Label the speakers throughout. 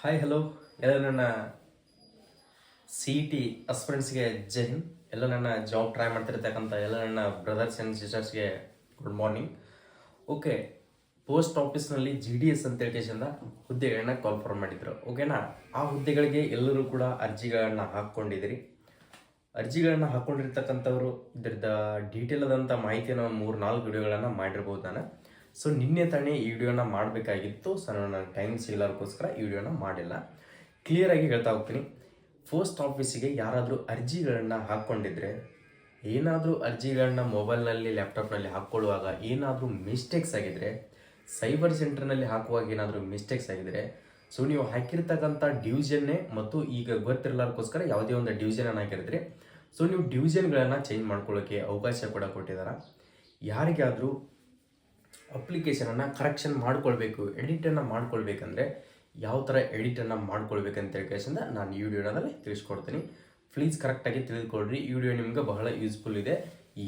Speaker 1: Hi hello ಎಲ್ಲ ನನ್ನ C E T ಅಸ್ಪಿರೆಂಟ್ಸ್ಗೆ ಜೈ ಹಿಂದ್. ಎಲ್ಲ ನನ್ನ ಜಾಬ್ ಟ್ರೈ ಮಾಡ್ತಿರ್ತಕ್ಕಂಥ ಎಲ್ಲ ನನ್ನ ಬ್ರದರ್ಸ್ ಆ್ಯಂಡ್ ಸಿಸ್ಟರ್ಸ್ಗೆ ಗುಡ್ ಮಾರ್ನಿಂಗ್. ಓಕೆ, ಪೋಸ್ಟ್ ಆಫೀಸ್ನಲ್ಲಿ ಜಿ ಡಿ ಎಸ್ ಅಂತ ಕೇಸಿಂದ ಹುದ್ದೆಗಳನ್ನ ಕಾಲ್ಫರ್ ಮಾಡಿದ್ರು. ಓಕೆನಾ, ಆ ಹುದ್ದೆಗಳಿಗೆ ಎಲ್ಲರೂ ಕೂಡ ಅರ್ಜಿಗಳನ್ನು ಹಾಕ್ಕೊಂಡಿದ್ದೀರಿ. ಅರ್ಜಿಗಳನ್ನು ಹಾಕ್ಕೊಂಡಿರ್ತಕ್ಕಂಥವ್ರು ಇದ್ರದ್ದು ಡೀಟೇಲ್ ಆದಂಥ ಮಾಹಿತಿಯನ್ನು ಒಂದು 3-4 ವಿಡಿಯೋಗಳನ್ನು ಮಾಡಿರ್ಬೋದು ನಾನು. ಸೊ ನಿನ್ನೆ ತಾನೇ ಈ ವಿಡಿಯೋನ ಮಾಡಬೇಕಾಗಿತ್ತು. ಸೊ ನಾನು ಟೈಮ್ ಸಿಗಲಾರ್ಕೋಸ್ಕರ ಈ ವಿಡಿಯೋನ ಮಾಡಿಲ್ಲ. ಕ್ಲಿಯರಾಗಿ ಹೇಳ್ತಾ ಹೋಗ್ತೀನಿ. ಪೋಸ್ಟ್ ಆಫೀಸಿಗೆ ಯಾರಾದರೂ ಅರ್ಜಿಗಳನ್ನು ಹಾಕ್ಕೊಂಡಿದ್ರೆ, ಏನಾದರೂ ಅರ್ಜಿಗಳನ್ನ ಮೊಬೈಲ್ನಲ್ಲಿ ಲ್ಯಾಪ್ಟಾಪ್ನಲ್ಲಿ ಹಾಕ್ಕೊಳ್ಳುವಾಗ ಏನಾದರೂ ಮಿಸ್ಟೇಕ್ಸ್ ಆಗಿದ್ರೆ, ಸೈಬರ್ ಸೆಂಟರ್ನಲ್ಲಿ ಹಾಕುವಾಗ ಏನಾದರೂ ಮಿಸ್ಟೇಕ್ಸ್ ಆಗಿದ್ರೆ, ಸೊ ನೀವು ಹಾಕಿರ್ತಕ್ಕಂಥ ಡಿವಿಷನ್ನೇ ಮತ್ತು ಈಗ ಗೊತ್ತಿರಲಾರ್ಕೋಸ್ಕರ ಯಾವುದೇ ಒಂದು ಡಿವಿಷನನ್ನು ಹಾಕಿರ್ತೀರಿ. ಸೊ ನೀವು ಡಿವಿಷನ್ಗಳನ್ನು ಚೇಂಜ್ ಮಾಡ್ಕೊಳ್ಳೋಕ್ಕೆ ಅವಕಾಶ ಕೂಡ ಕೊಟ್ಟಿದ್ದಾರೆ. ಯಾರಿಗಾದರೂ ಅಪ್ಲಿಕೇಶನನ್ನು ಕರೆಕ್ಷನ್ ಮಾಡ್ಕೊಳ್ಬೇಕು, ಎಡಿಟನ್ನು ಮಾಡ್ಕೊಳ್ಬೇಕಂದ್ರೆ ಯಾವ ಥರ ಎಡಿಟನ್ನು ಮಾಡ್ಕೊಳ್ಬೇಕಂತ ಕೇಳಿಸಿಂದ ನಾನು ಈ ವಿಡಿಯೋನಲ್ಲಿ ತಿಳಿಸ್ಕೊಡ್ತೀನಿ. ಪ್ಲೀಸ್ ಕರೆಕ್ಟಾಗಿ ತಿಳಿದುಕೊಳ್ರಿ. ಈ ವಿಡಿಯೋ ನಿಮ್ಗೆ ಬಹಳ ಯೂಸ್ಫುಲ್ ಇದೆ.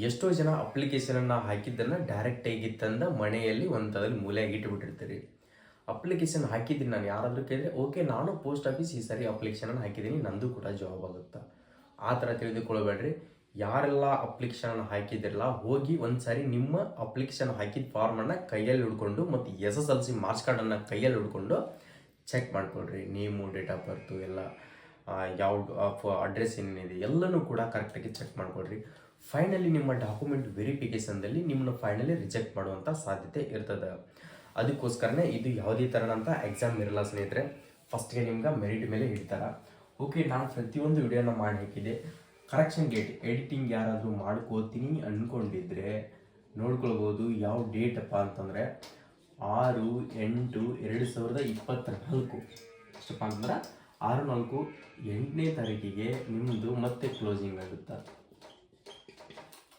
Speaker 1: ಎಷ್ಟೋ ಜನ ಅಪ್ಲಿಕೇಶನನ್ನು ಹಾಕಿದ್ದನ್ನು ಡೈರೆಕ್ಟಾಗಿ ತಂದ ಮನೆಯಲ್ಲಿ ಒಂಥದಲ್ಲಿ ಮೂಲೆಯಾಗಿ ಇಟ್ಟುಬಿಟ್ಟಿರ್ತೀರಿ. ಅಪ್ಲಿಕೇಶನ್ ಹಾಕಿದ್ದೀನಿ ನಾನು, ಯಾರಾದರೂ ಕೇಳಿದ್ರೆ ಓಕೆ ನಾನು ಪೋಸ್ಟ್ ಆಫೀಸ್ ಈ ಸಾರಿ ಅಪ್ಲಿಕೇಶನನ್ನು ಹಾಕಿದ್ದೀನಿ, ನಂದು ಕೂಡ ಜಾಬ್ ಆಗುತ್ತಾ, ಆ ಥರ ತಿಳಿದುಕೊಳ್ಬೇಡ್ರಿ. ಯಾರೆಲ್ಲ ಅಪ್ಲಿಕೇಶನನ್ನು ಹಾಕಿದಿರಲ್ಲ, ಹೋಗಿ ಒಂದು ಸಾರಿ ನಿಮ್ಮ ಅಪ್ಲಿಕೇಶನ್ ಹಾಕಿದ ಫಾರ್ಮನ್ನು ಕೈಯಲ್ಲಿ ಹಿಡ್ಕೊಂಡು ಮತ್ತು SSLC ಮಾರ್ಕ್ಸ್ ಕಾರ್ಡನ್ನು ಕೈಯಲ್ಲಿ ಹಿಡ್ಕೊಂಡು ಚೆಕ್ ಮಾಡ್ಕೊಳ್ರಿ. ನೇಮು, ಡೇಟ್ ಆಫ್ ಬರ್ತು ಎಲ್ಲ, ಯಾವ ಅಡ್ರೆಸ್ ಏನೇನಿದೆ ಎಲ್ಲನೂ ಕೂಡ ಕರೆಕ್ಟಾಗಿ ಚೆಕ್ ಮಾಡ್ಕೊಳ್ರಿ. ಫೈನಲಿ ನಿಮ್ಮ ಡಾಕ್ಯುಮೆಂಟ್ ವೆರಿಫಿಕೇಷನ್ದಲ್ಲಿ ನಿಮ್ಮನ್ನು ಫೈನಲಿ ರಿಜೆಕ್ಟ್ ಮಾಡುವಂಥ ಸಾಧ್ಯತೆ ಇರ್ತದೆ. ಅದಕ್ಕೋಸ್ಕರನೇ ಇದು ಯಾವುದೇ ಥರದಂಥ ಎಕ್ಸಾಮ್ ಇರಲ್ಲ ಸ್ನೇಹಿತರೆ. ಫಸ್ಟ್ಗೆ ನಿಮ್ಗೆ ಮೆರಿಟ್ ಮೇಲೆ ಹಿಡ್ತಾರೆ. ಓಕೆ, ನಾನು ಪ್ರತಿಯೊಂದು ವಿಡಿಯೋನ ಮಾಡಿ ಹಾಕಿದೆ. ಕರೆಕ್ಷನ್ ಡೇಟ್ ಎಡಿಟಿಂಗ್ ಯಾರಾದರೂ ಮಾಡ್ಕೋತೀನಿ ಅಂದ್ಕೊಂಡಿದ್ರೆ ನೋಡ್ಕೊಳ್ಬೋದು. ಯಾವ ಡೇಟಪ್ಪ ಅಂತಂದರೆ 6/8/2024 ಎಷ್ಟಪ್ಪ ಅಂತಂದ್ರೆ 6/4/8ನೇ ತಾರೀಕಿಗೆ ನಿಮ್ಮದು ಮತ್ತೆ ಕ್ಲೋಸಿಂಗ್ ಆಗುತ್ತೆ.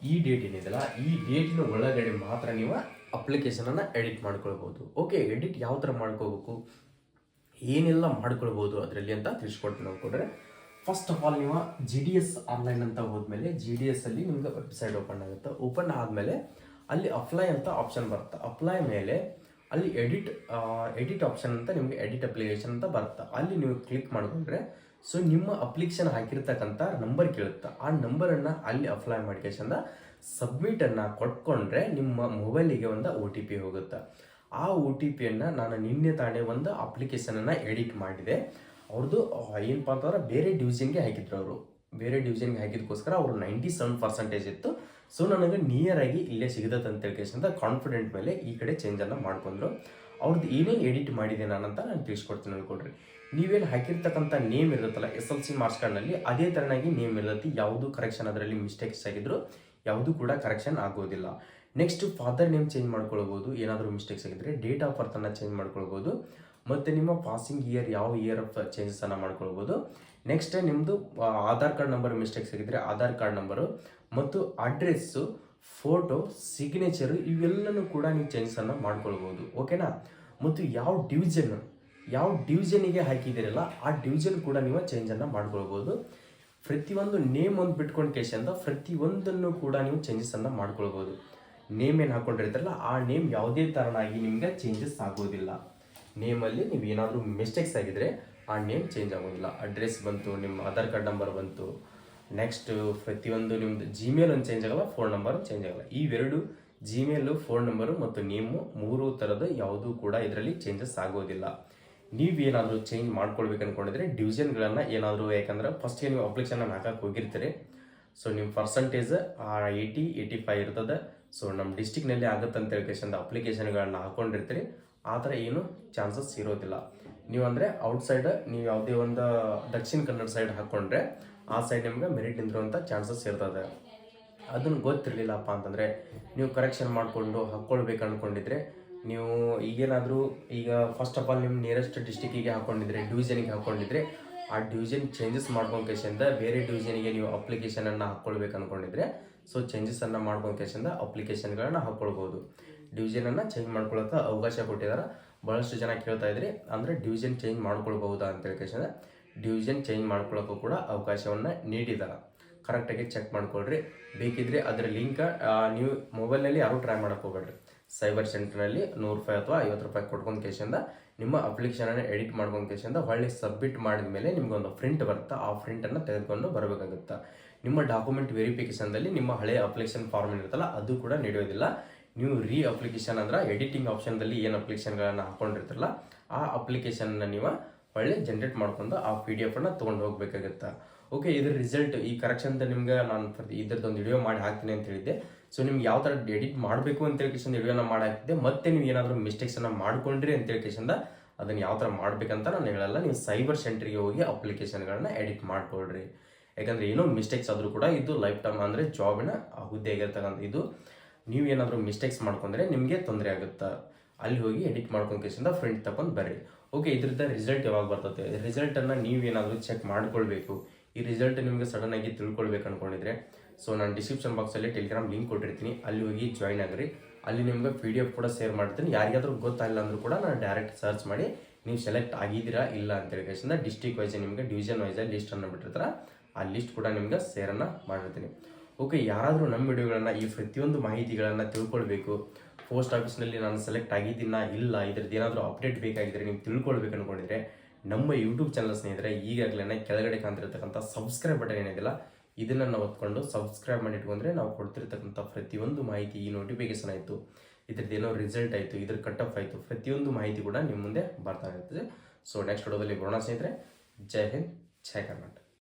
Speaker 1: ಈ ಡೇಟ್ ಏನಿದೆಯಲ್ಲ, ಈ ಡೇಟಿನ ಒಳಗಡೆ ಮಾತ್ರ ನೀವು ಅಪ್ಲಿಕೇಶನನ್ನು ಎಡಿಟ್ ಮಾಡ್ಕೊಳ್ಬೋದು. ಓಕೆ, ಎಡಿಟ್ ಯಾವ ಥರ ಮಾಡ್ಕೋಬೇಕು, ಏನೆಲ್ಲ ಮಾಡ್ಕೊಳ್ಬೋದು ಅದರಲ್ಲಿ ಅಂತ ತಿಳಿಸ್ಕೊಡ್ತೀನಿ ಅಂದ್ಕೊಂಡ್ರೆ, ಫಸ್ಟ್ ಆಫ್ ಆಲ್ ನೀವು GDS ಆನ್ಲೈನ್ ಅಂತ ಹೋದ್ಮೇಲೆ GDS ಅಲ್ಲಿ ನಿಮ್ಗೆ ವೆಬ್ಸೈಟ್ ಓಪನ್ ಆಗುತ್ತೆ. ಓಪನ್ ಆದಮೇಲೆ ಅಲ್ಲಿ ಅಪ್ಲೈ ಅಂತ ಆಪ್ಷನ್ ಬರುತ್ತೆ. ಅಪ್ಲೈ ಮೇಲೆ ಅಲ್ಲಿ ಎಡಿಟ್ ಆಪ್ಷನ್ ಅಂತ ನಿಮಗೆ ಎಡಿಟ್ ಅಪ್ಲಿಕೇಶನ್ ಅಂತ ಬರುತ್ತೆ. ಅಲ್ಲಿ ನೀವು ಕ್ಲಿಕ್ ಮಾಡಿಕೊಂಡ್ರೆ ಸೊ ನಿಮ್ಮ ಅಪ್ಲಿಕೇಶನ್ ಹಾಕಿರ್ತಕ್ಕಂಥ ನಂಬರ್ ಕೇಳುತ್ತೆ. ಆ ನಂಬರನ್ನು ಅಲ್ಲಿ ಅಪ್ಲೈ ಮಾಡ್ಕೇಶಂದ ಸಬ್ಮಿಟನ್ನು ಕೊಟ್ಕೊಂಡ್ರೆ ನಿಮ್ಮ ಮೊಬೈಲಿಗೆ ಒಂದು OTP ಹೋಗುತ್ತೆ. ಆ OTPಯನ್ನು ನಾನು ನಿನ್ನೆ ತಾನೇ ಒಂದು ಅಪ್ಲಿಕೇಶನನ್ನು ಎಡಿಟ್ ಮಾಡಿದೆ. ಅವ್ರದ್ದು ಏನಪ್ಪ ಅಂತಂದ್ರೆ ಬೇರೆ ಡಿವಿಷನ್ಗೆ ಹಾಕಿದ್ರು. ಅವರು ಬೇರೆ ಡಿವಿಷನ್ಗೆ ಹಾಕಿದಕ್ಕೋಸ್ಕರ ಅವರು 97% ಇತ್ತು. ಸೊ ನನಗೆ ನಿಯರಾಗಿ ಇಲ್ಲೇ ಸಿಗತ್ತೆ ಅಂತ ಹೇಳ್ಕೇಸಿಂದ ಕಾನ್ಫಿಡೆಂಟ್ ಮೇಲೆ ಈ ಕಡೆ ಚೇಂಜನ್ನು ಮಾಡ್ಕೊಂಡ್ರು. ಅವ್ರದ್ದು ಏನೇನು ಎಡಿಟ್ ಮಾಡಿದೆ ನಾನಂತ ನಾನು ತಿಳಿಸ್ಕೊಡ್ತೀನಿ ಅಂದ್ಕೊಡ್ರಿ. ನೀವೇನು ಹಾಕಿರ್ತಕ್ಕಂಥ ನೇಮ್ ಇರುತ್ತಲ್ಲ SSLC ಮಾರ್ಕ್ಸ್ ಕಾರ್ಡ್ನಲ್ಲಿ, ಅದೇ ಥರನಾಗಿ ನೇಮ್ ಇರುತ್ತೆ. ಯಾವುದು ಕರೆಕ್ಷನ್ ಅದರಲ್ಲಿ ಮಿಸ್ಟೇಕ್ಸ್ ಆಗಿದ್ರು ಯಾವುದು ಕೂಡ ಕರೆಕ್ಷನ್ ಆಗೋದಿಲ್ಲ. ನೆಕ್ಸ್ಟ್ ಫಾದರ್ ನೇಮ್ ಚೇಂಜ್ ಮಾಡ್ಕೊಳ್ಬೋದು, ಏನಾದರೂ ಮಿಸ್ಟೇಕ್ಸ್ ಆಗಿದ್ರೆ. ಡೇಟ್ ಆಫ್ ಬರ್ತನ್ನು ಚೇಂಜ್ ಮಾಡ್ಕೊಳ್ಬೋದು. ಮತ್ತು ನಿಮ್ಮ ಪಾಸಿಂಗ್ ಇಯರ್ ಯಾವ ಇಯರ್ ಆಫ್ ಚೇಂಜಸನ್ನು ಮಾಡ್ಕೊಳ್ಬೋದು. ನೆಕ್ಸ್ಟ್ ನಿಮ್ಮದು ಆಧಾರ್ ಕಾರ್ಡ್ ನಂಬರ್ ಮಿಸ್ಟೇಕ್ಸ್ ಆಗಿದ್ರೆ ಆಧಾರ್ ಕಾರ್ಡ್ ನಂಬರು ಮತ್ತು ಅಡ್ರೆಸ್ಸು, ಫೋಟೋ, ಸಿಗ್ನೇಚರು ಇವೆಲ್ಲನೂ ಕೂಡ ನೀವು ಚೇಂಜಸನ್ನು ಮಾಡ್ಕೊಳ್ಬೋದು. ಓಕೆನಾ. ಮತ್ತು ಯಾವ ಡಿವಿಷನಿಗೆ ಹಾಕಿದ್ದೀರಲ್ಲ ಆ ಡಿವಿಷನ್ ಕೂಡ ನೀವು ಚೇಂಜನ್ನು ಮಾಡ್ಕೊಳ್ಬೋದು. ಪ್ರತಿಯೊಂದು ನೇಮ್ ಒಂದು ಬಿಟ್ಕೊಂಡು ಕೇಸಿಂದ ಪ್ರತಿಯೊಂದನ್ನು ಕೂಡ ನೀವು ಚೇಂಜಸನ್ನು ಮಾಡ್ಕೊಳ್ಬೋದು. ನೇಮ್ ಏನು ಹಾಕ್ಕೊಂಡಿರ್ತಾರಲ್ಲ ಆ ನೇಮ್ ಯಾವುದೇ ಥರನಾಗಿ ನಿಮಗೆ ಚೇಂಜಸ್ ಆಗೋದಿಲ್ಲ. ನೇಮಲ್ಲಿ ನೀವು ಏನಾದರೂ ಮಿಸ್ಟೇಕ್ಸ್ ಆಗಿದ್ರೆ ಆ ನೇಮ್ ಚೇಂಜ್ ಆಗೋದಿಲ್ಲ. ಅಡ್ರೆಸ್ ಬಂತು, ನಿಮ್ಮ ಆಧಾರ್ ಕಾರ್ಡ್ ನಂಬರ್ ಬಂತು. ನೆಕ್ಸ್ಟ್ ಪ್ರತಿಯೊಂದು ನಿಮ್ಮದು ಜಿಮೇಲ್ ಒಂದು ಚೇಂಜ್ ಆಗಲ್ಲ, ಫೋನ್ ನಂಬರು ಚೇಂಜ್ ಆಗಲ್ಲ. ಇವೆರಡು ಜಿಮೇಲು, ಫೋನ್ ನಂಬರು ಮತ್ತು ನೇಮು 3 ಥರದ ಯಾವುದೂ ಕೂಡ ಇದರಲ್ಲಿ ಚೇಂಜಸ್ ಆಗೋದಿಲ್ಲ. ನೀವೇನಾದರೂ ಚೇಂಜ್ ಮಾಡ್ಕೊಳ್ಬೇಕು ಅಂದ್ಕೊಂಡಿದ್ರೆ ಡಿವಿಷನ್ಗಳನ್ನು ಏನಾದರೂ, ಯಾಕಂದ್ರೆ ಫಸ್ಟ್ಗೆ ನೀವು ಅಪ್ಲಿಕೇಶನ್ ಹಾಕಕ್ಕೆ ಹೋಗಿರ್ತೀರಿ. ಸೊ ನಿಮ್ಮ ಪರ್ಸಂಟೇಜ್ 80-85 ಇರ್ತದೆ. ಸೊ ನಮ್ಮ ಡಿಸ್ಟಿಕ್ನಲ್ಲಿ ಆಗುತ್ತೆ ಅಂತ ಹೇಳ್ಕೇಶಂದ ಅಪ್ಲಿಕೇಶನ್ಗಳನ್ನ ಹಾಕ್ಕೊಂಡಿರ್ತೀರಿ. ಆ ಥರ ಏನು ಚಾನ್ಸಸ್ ಇರೋದಿಲ್ಲ. ನೀವು ಅಂದರೆ ಔಟ್ಸೈಡ್, ನೀವು ಯಾವುದೇ ಒಂದು ದಕ್ಷಿಣ ಕನ್ನಡ ಸೈಡ್ ಹಾಕ್ಕೊಂಡ್ರೆ ಆ ಸೈಡ್ ನಿಮ್ಗೆ ಮೆರಿಟ್ ನಿಂತಿರುವಂಥ ಚಾನ್ಸಸ್ ಇರ್ತದೆ. ಅದನ್ನು ಗೊತ್ತಿರಲಿಲ್ಲಪ್ಪ ಅಂತಂದರೆ ನೀವು ಕರೆಕ್ಷನ್ ಮಾಡಿಕೊಂಡು ಹಾಕ್ಕೊಳ್ಬೇಕು ಅಂದ್ಕೊಂಡಿದ್ರೆ ನೀವು ಈಗೇನಾದರೂ ಈಗ ಫಸ್ಟ್ ಆಫ್ ಆಲ್ ನಿಮ್ಮ ನಿಯರೆಸ್ಟ್ ಡಿಸ್ಟಿಕ್ಕಿಗೆ ಹಾಕ್ಕೊಂಡಿದ್ರೆ, ಡಿವಿಷನಿಗೆ ಹಾಕ್ಕೊಂಡಿದ್ರೆ ಆ ಡಿವಿಷನ್ ಚೇಂಜಸ್ ಮಾಡ್ಕೊಂಡು ಕೇಸಿಂದ ಬೇರೆ ಡಿವಿಷನಿಗೆ ನೀವು ಅಪ್ಲಿಕೇಶನನ್ನು ಹಾಕ್ಕೊಳ್ಬೇಕು ಅಂದ್ಕೊಂಡಿದ್ರೆ ಸೊ ಚೇಂಜಸನ್ನು ಮಾಡ್ಕೊಂಡು ಕೇಸಿಂದ ಅಪ್ಲಿಕೇಶನ್ಗಳನ್ನ ಹಾಕ್ಕೊಳ್ಬೋದು. ಡಿವಿಷನನ್ನು ಚೇಂಜ್ ಮಾಡ್ಕೊಳ್ಳೋಕೆ ಅವಕಾಶ ಕೊಟ್ಟಿದ್ದಾರೆ. ಭಾಳಷ್ಟು ಜನ ಕೇಳ್ತಾ ಇದ್ರಿ, ಅಂದರೆ ಡಿವಿಷನ್ ಚೇಂಜ್ ಮಾಡ್ಕೊಳ್ಬಹುದಾ ಅಂತ ಹೇಳ್ಕೇಸಿಂದ ಡಿವಿಷನ್ ಚೇಂಜ್ ಮಾಡ್ಕೊಳ್ಳೋಕ್ಕೂ ಕೂಡ ಅವಕಾಶವನ್ನು ನೀಡಿದ್ದಾರೆ. ಕರೆಕ್ಟಾಗಿ ಚೆಕ್ ಮಾಡ್ಕೊಳ್ರಿ. ಬೇಕಿದ್ರೆ ಅದರ ಲಿಂಕ್ ನೀವು ಮೊಬೈಲ್ನಲ್ಲಿ ಯಾರೂ ಟ್ರೈ ಮಾಡೋಕ್ಕೆ ಹೋಗ್ಬೇಡ್ರಿ. ಸೈಬರ್ ಸೆಂಟರ್ನಲ್ಲಿ ₹100 ಅಥವಾ ₹50 ಕೊಟ್ಕೊಂಡು ಕೇಸಿಂದ ನಿಮ್ಮ ಅಪ್ಲಿಕೇಶನನ್ನು ಎಡಿಟ್ ಮಾಡ್ಕೊಂಡು ಕೇಸಿಂದ ಹೊಳ್ಳಿ ಸಬ್ಮಿಟ್ ಮಾಡಿದ ಮೇಲೆ ನಿಮ್ಗೊಂದು ಪ್ರಿಂಟ್ ಬರುತ್ತೆ. ಆ ಪ್ರಿಂಟನ್ನು ತೆಗೆದುಕೊಂಡು ಬರಬೇಕಾಗುತ್ತೆ. ನಿಮ್ಮ ಡಾಕ್ಯುಮೆಂಟ್ ವೆರಿಫಿಕೇಷನ್ದಲ್ಲಿ ನಿಮ್ಮ ಹಳೆಯ ಅಪ್ಲಿಕೇಶನ್ ಫಾರ್ಮ್ ಏನಿರುತ್ತಲ್ಲ ಅದು ಕೂಡ ನಡೆಯೋದಿಲ್ಲ. ನೀವು ಅಪ್ಲಿಕೇಶನ್ ಅಂದ್ರೆ ಎಡಿಟಿಂಗ್ ಆಪ್ಷನ್ದಲ್ಲಿ ಏನು ಅಪ್ಲಿಕೇಶನ್ಗಳನ್ನು ಹಾಕೊಂಡಿರ್ತಾರಲ್ಲ ಆ ಅಪ್ಲಿಕೇಶನ್ನ ನೀವು ಒಳ್ಳೆ ಜನ್ರೇಟ್ ಮಾಡ್ಕೊಂಡು ಆ PDF ಅನ್ನು ತೊಗೊಂಡು ಹೋಗ್ಬೇಕಾಗುತ್ತೆ. ಓಕೆ, ಇದ್ರ ರಿಸಲ್ಟ್ ಈ ಕರೆಕ್ಷನ್ ನಿಮ್ಗೆ ನಾನು ಇದ್ರದ್ದೊಂದು ವಿಡಿಯೋ ಮಾಡಿ ಹಾಕ್ತೀನಿ ಅಂತ ಹೇಳಿದ್ದೆ. ಸೊ ನಿಮ್ಗೆ ಯಾವ ಥರ ಎಡಿಟ್ ಮಾಡಬೇಕು ಅಂತ ಹೇಳ್ಕೇಶನ್ ವಿಡಿಯೋನ ಮಾಡಿ ಹಾಕ್ತಿದ್ದೆ. ಮತ್ತೆ ನೀವು ಏನಾದರೂ ಮಿಸ್ಟೇಕ್ಸನ್ನು ಮಾಡ್ಕೊಂಡ್ರಿ ಅಂತ ಹೇಳ್ಕೇಶಿಂದ ಅದನ್ನು ಯಾವ ಥರ ಮಾಡ್ಬೇಕಂತ ನಾನು ಹೇಳಲ್ಲ. ನೀವು ಸೈಬರ್ ಸೆಂಟ್ರಿಗೆ ಹೋಗಿ ಅಪ್ಲಿಕೇಶನ್ಗಳನ್ನ ಎಡಿಟ್ ಮಾಡ್ಕೊಳ್ರಿ. ಯಾಕಂದರೆ ಏನೋ ಮಿಸ್ಟೇಕ್ಸ್ ಆದರೂ ಕೂಡ ಇದು ಲೈಫ್ ಟೈಮ್ ಅಂದರೆ ಜಾಬಿನ ಹುದ್ದೆ ಆಗಿರ್ತಕ್ಕಂಥ ಇದು. ನೀವು ಏನಾದರೂ ಮಿಸ್ಟೇಕ್ಸ್ ಮಾಡ್ಕೊಂಡ್ರೆ ನಿಮಗೆ ತೊಂದರೆ ಆಗುತ್ತೆ. ಅಲ್ಲಿ ಹೋಗಿ ಎಡಿಟ್ ಮಾಡ್ಕೊಂಡು ಕೇಸಿಂದ ಪ್ರಿಂಟ್ ತಗೊಂಡು ಬರ್ರಿ. ಓಕೆ, ಇದ್ರದ್ದು ರಿಸಲ್ಟ್ ಯಾವಾಗ ಬರ್ತದೆ? ರಿಸಲ್ಟನ್ನು ನೀವೇನಾದರೂ ಚೆಕ್ ಮಾಡ್ಕೊಳ್ಬೇಕು. ಈ ರಿಸಲ್ಟ್ ನಿಮಗೆ ಸಡನ್ನಾಗಿ ತಿಳ್ಕೊಳ್ಬೇಕು ಅಂದ್ಕೊಂಡಿದ್ರೆ ಸೊ ನಾನು ಡಿಸ್ಕ್ರಿಪ್ಷನ್ ಬಾಕ್ಸಲ್ಲಿ ಟೆಲಿಗ್ರಾಮ್ ಲಿಂಕ್ ಕೊಟ್ಟಿರ್ತೀನಿ, ಅಲ್ಲಿ ಹೋಗಿ ಜಾಯ್ನ್ ಆಗಿರಿ. ಅಲ್ಲಿ ನಿಮ್ಗೆ PDF ಕೂಡ ಶೇರ್ ಮಾಡ್ತೀನಿ. ಯಾರಿಗಾದ್ರೂ ಗೊತ್ತಾಗಿಲ್ಲ ಅಂದರೂ ಕೂಡ ನಾನು ಡೈರೆಕ್ಟ್ ಸರ್ಚ್ ಮಾಡಿ ನೀವು ಸೆಲೆಕ್ಟ್ ಆಗಿದ್ದೀರಾ ಇಲ್ಲ ಅಂತೇಳಿ ಕೇಸಿಂದ ಡಿಸ್ಟ್ರಿಕ್ಟ್ ವೈಸ್ ನಿಮಗೆ ಡಿವಿಷನ್ ವೈಸಲ್ಲಿ ಲಿಸ್ಟನ್ನು ಬಿಟ್ಟಿರ್ತಾರೆ. ಆ ಲಿಸ್ಟ್ ಕೂಡ ನಿಮ್ಗೆ ಶೇರನ್ನು ಮಾಡಿರ್ತೀನಿ. ಓಕೆ, ಯಾರಾದರೂ ನಮ್ಮ ವಿಡಿಯೋಗಳನ್ನು ಈ ಪ್ರತಿಯೊಂದು ಮಾಹಿತಿಗಳನ್ನು ತಿಳ್ಕೊಳ್ಬೇಕು, ಪೋಸ್ಟ್ ಆಫೀಸ್ನಲ್ಲಿ ನಾನು ಸೆಲೆಕ್ಟ್ ಆಗಿದ್ದೀನ ಇಲ್ಲ, ಇದ್ರದ್ದು ಏನಾದರೂ ಅಪ್ಡೇಟ್ ಬೇಕಾಗಿದ್ದರೆ ನೀವು ತಿಳ್ಕೊಳ್ಬೇಕು ಅಂದ್ಕೊಂಡಿದ್ರೆ ನಮ್ಮ ಯೂಟ್ಯೂಬ್ ಚಾನಲ್ ಸ್ನೇಹಿತರೆ ಈಗಾಗಲೇ ಕೆಳಗಡೆ ಕಾಣ್ತಿರ್ತಕ್ಕಂಥ ಸಬ್ಸ್ಕ್ರೈಬ್ ಬಟನ್ ಏನಿದೆಯಲ್ಲ ಇದನ್ನು ನಾವು ಹೊತ್ಕೊಂಡು ಸಬ್ಸ್ಕ್ರೈಬ್ ಮಾಡಿ ಇಟ್ಕೊಂಡ್ರೆ ನಾವು ಕೊಡ್ತಿರ್ತಕ್ಕಂಥ ಪ್ರತಿಯೊಂದು ಮಾಹಿತಿ, ಈ ನೋಟಿಫಿಕೇಶನ್ ಆಯಿತು, ಇದ್ರದ್ದು ಏನೋ ರಿಸಲ್ಟ್ ಆಯಿತು, ಇದ್ರ ಕಟ್ ಆಫ್ ಆಯಿತು, ಪ್ರತಿಯೊಂದು ಮಾಹಿತಿ ಕೂಡ ನಿಮ್ಮ ಮುಂದೆ ಬರ್ತಾ ಇರ್ತದೆ. ಸೊ ನೆಕ್ಸ್ಟ್ ವಿಡಿಯೋದಲ್ಲಿ ಬರೋಣ ಸ್ನೇಹಿತರೆ. ಜೈ ಹಿಂದ್, ಜೈ ಕರ್ನಾಟಕ.